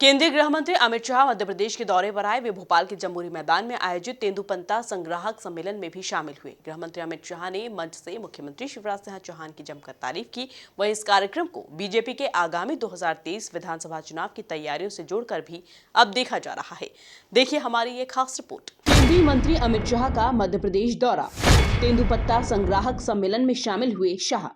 केंद्रीय गृह मंत्री अमित शाह मध्य प्रदेश के दौरे पर आए। वे भोपाल के जम्बूरी मैदान में आयोजित तेंदुपत्ता संग्राहक सम्मेलन में भी शामिल हुए। गृह मंत्री अमित शाह ने मंच से मुख्यमंत्री शिवराज सिंह चौहान की जमकर तारीफ की। वहीं इस कार्यक्रम को बीजेपी के आगामी 2023 विधानसभा चुनाव की तैयारियों से जोड़कर भी अब देखा जा रहा है। देखिए हमारी ये खास रिपोर्ट। केंद्रीय मंत्री अमित शाह का मध्य प्रदेश दौरा, तेंदुपत्ता संग्राहक सम्मेलन में शामिल हुए शाह।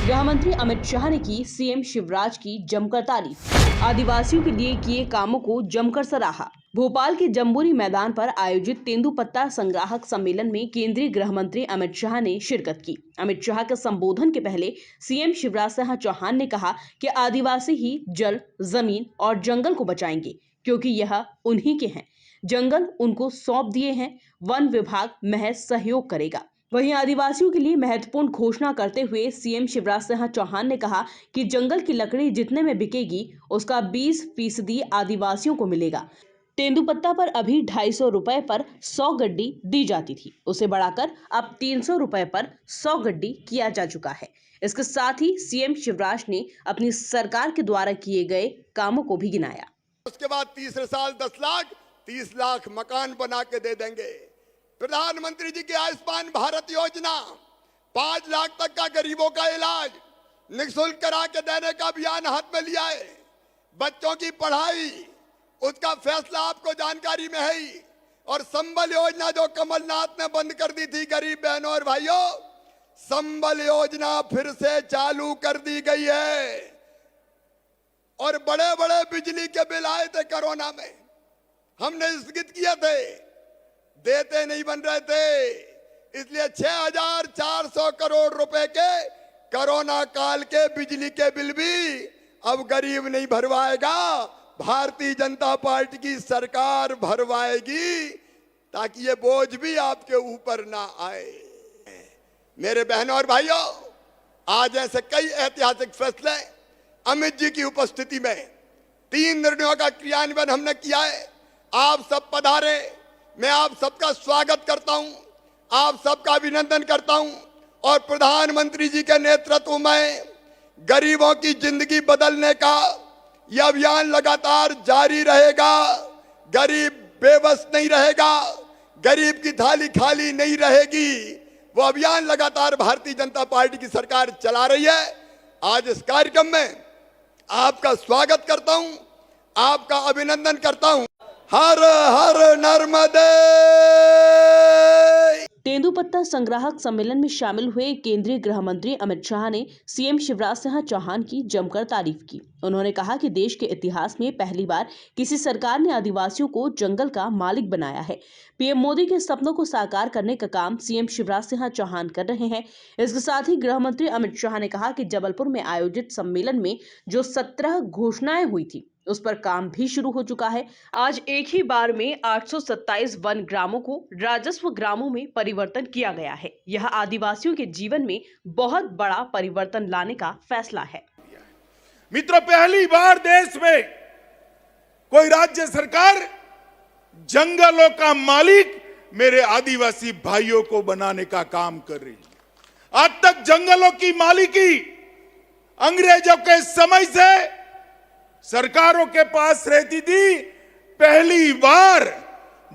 गृह मंत्री अमित शाह ने की सीएम शिवराज की जमकर तारीफ, आदिवासियों के लिए किए कामों को जमकर सराहा। भोपाल के जम्बूरी मैदान पर आयोजित तेंदुपत्ता संग्राहक सम्मेलन में केंद्रीय गृह मंत्री अमित शाह ने शिरकत की। अमित शाह के संबोधन के पहले सीएम शिवराज सिंह चौहान ने कहा कि आदिवासी ही जल, जमीन और जंगल को बचाएंगे, क्योंकि यह उन्हीं के हैं। जंगल उनको सौंप दिए हैं, वन विभाग महज सहयोग करेगा। वहीं आदिवासियों के लिए महत्वपूर्ण घोषणा करते हुए सीएम शिवराज सिंह चौहान ने कहा कि जंगल की लकड़ी जितने में बिकेगी उसका 20% आदिवासियों को मिलेगा। तेंदुपत्ता पर अभी 250 रुपए पर 100 गड्डी दी जाती थी, उसे बढ़ाकर अब 300 रुपए पर 100 गड्डी किया जा चुका है। इसके साथ ही सीएम शिवराज ने अपनी सरकार के द्वारा किए गए कामों को भी गिनाया। उसके बाद तीसरे साल 10 लाख 30 लाख मकान बना के दे देंगे। प्रधानमंत्री जी की आयुष्मान भारत योजना 5 लाख तक का गरीबों का इलाज निःशुल्क करा के देने का अभियान हाथ में लिया है। बच्चों की पढ़ाई उसका फैसला आपको जानकारी में है ही। और संबल योजना जो कमलनाथ ने बंद कर दी थी, गरीब बहनों और भाइयों, संबल योजना फिर से चालू कर दी गई है। और बड़े बड़े बिजली के बिल आए थे कोरोना में, हमने स्थगित किए थे, देते नहीं बन रहे थे, इसलिए 6,400 करोड़ रुपए के कोरोना काल के बिजली के बिल भी अब गरीब नहीं भरवाएगा, भारतीय जनता पार्टी की सरकार भरवाएगी, ताकि ये बोझ भी आपके ऊपर ना आए। मेरे बहनों और भाइयों, आज ऐसे कई ऐतिहासिक फैसले अमित जी की उपस्थिति में 3 निर्णयों का क्रियान्वयन हमने किया है। आप सब पधारे, मैं आप सबका स्वागत करता हूं, आप सबका अभिनंदन करता हूं। और प्रधानमंत्री जी के नेतृत्व में गरीबों की जिंदगी बदलने का यह अभियान लगातार जारी रहेगा। गरीब बेबस नहीं रहेगा, गरीब की थाली खाली नहीं रहेगी। वो अभियान लगातार भारतीय जनता पार्टी की सरकार चला रही है। आज इस कार्यक्रम में आपका स्वागत करता हूं, आपका अभिनंदन करता हूं। हर हर नर्मदे। तेंदुपत्ता संग्राहक सम्मेलन में शामिल हुए केंद्रीय गृह मंत्री अमित शाह ने सीएम शिवराज सिंह चौहान की जमकर तारीफ की। उन्होंने कहा कि देश के इतिहास में पहली बार किसी सरकार ने आदिवासियों को जंगल का मालिक बनाया है। पीएम मोदी के सपनों को साकार करने का काम सीएम शिवराज सिंह चौहान कर रहे हैं। इसके साथ ही गृह मंत्री अमित शाह ने कहा कि जबलपुर में आयोजित सम्मेलन में जो 17 घोषणाएं हुई थी, उस पर काम भी शुरू हो चुका है। आज एक ही बार में 827 वन ग्रामों को राजस्व ग्रामों में परिवर्तन किया गया है। यह आदिवासियों के जीवन में बहुत बड़ा परिवर्तन लाने का फैसला है। मित्रों, पहली बार देश में कोई राज्य सरकार जंगलों का मालिक मेरे आदिवासी भाइयों को बनाने का काम कर रही है। आज तक जंगलों की मालिकी अंग्रेजों के समय से सरकारों के पास रहती थी। पहली बार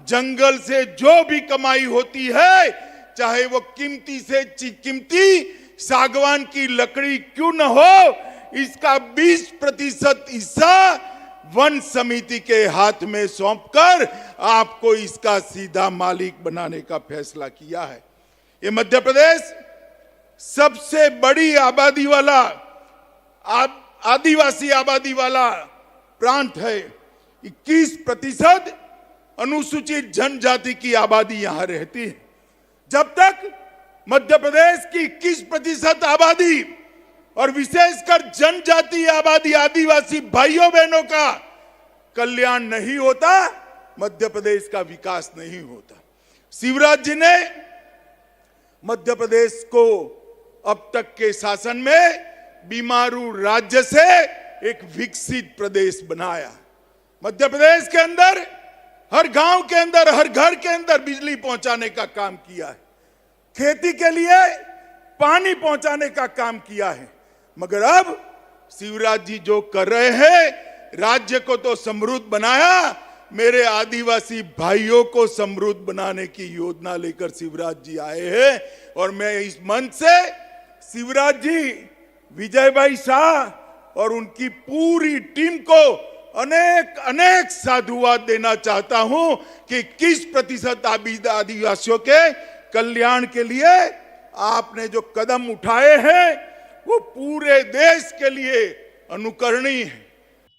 जंगल से जो भी कमाई होती है, चाहे वो कीमती से कीमती सागवान की लकड़ी क्यों न हो, इसका 20% हिस्सा वन समिति के हाथ में सौंपकर आपको इसका सीधा मालिक बनाने का फैसला किया है। ये मध्य प्रदेश सबसे बड़ी आबादी वाला आदिवासी आबादी वाला प्रांत है। 21% अनुसूचित जनजाति की आबादी यहां रहती है। जब तक मध्य प्रदेश की 21% आबादी और विशेषकर जनजातीय आबादी आदिवासी भाइयों बहनों का कल्याण नहीं होता, मध्य प्रदेश का विकास नहीं होता। शिवराज जी ने मध्य प्रदेश को अब तक के शासन में बीमारू राज्य से एक विकसित प्रदेश बनाया। मध्य प्रदेश के अंदर हर गांव के अंदर, हर घर के अंदर बिजली पहुंचाने का काम किया है। खेती के लिए पानी पहुंचाने का काम किया है। मगर अब शिवराज जी जो कर रहे हैं, राज्य को तो समृद्ध बनाया, मेरे आदिवासी भाइयों को समृद्ध बनाने की योजना लेकर शिवराज जी आए हैं। और मैं इस मंच से शिवराज जी, विजय भाई शाह और उनकी पूरी टीम को अनेक अनेक साधुवाद देना चाहता हूं कि किस प्रतिशत आदिवासियों के कल्याण के लिए आपने जो कदम उठाए हैं वो पूरे देश के लिए अनुकरणीय है।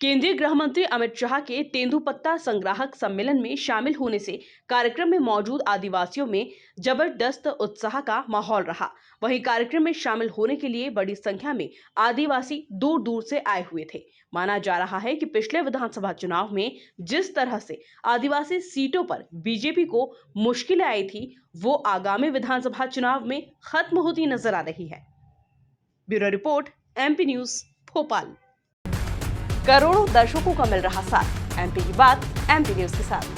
केंद्रीय गृह मंत्री अमित शाह के तेंदुपत्ता संग्राहक सम्मेलन में शामिल होने से कार्यक्रम में मौजूद आदिवासियों में जबरदस्त उत्साह का माहौल रहा। वहीं कार्यक्रम में शामिल होने के लिए बड़ी संख्या में आदिवासी दूर दूर से आए हुए थे। माना जा रहा है कि पिछले विधानसभा चुनाव में जिस तरह से आदिवासी सीटों पर बीजेपी को मुश्किलें आई थी, वो आगामी विधानसभा चुनाव में खत्म होती नजर आ रही है। Bureau report, MP news, Bhopal. करोड़ों दर्शकों का मिल रहा साथ। MP की बात, MP न्यूज के साथ।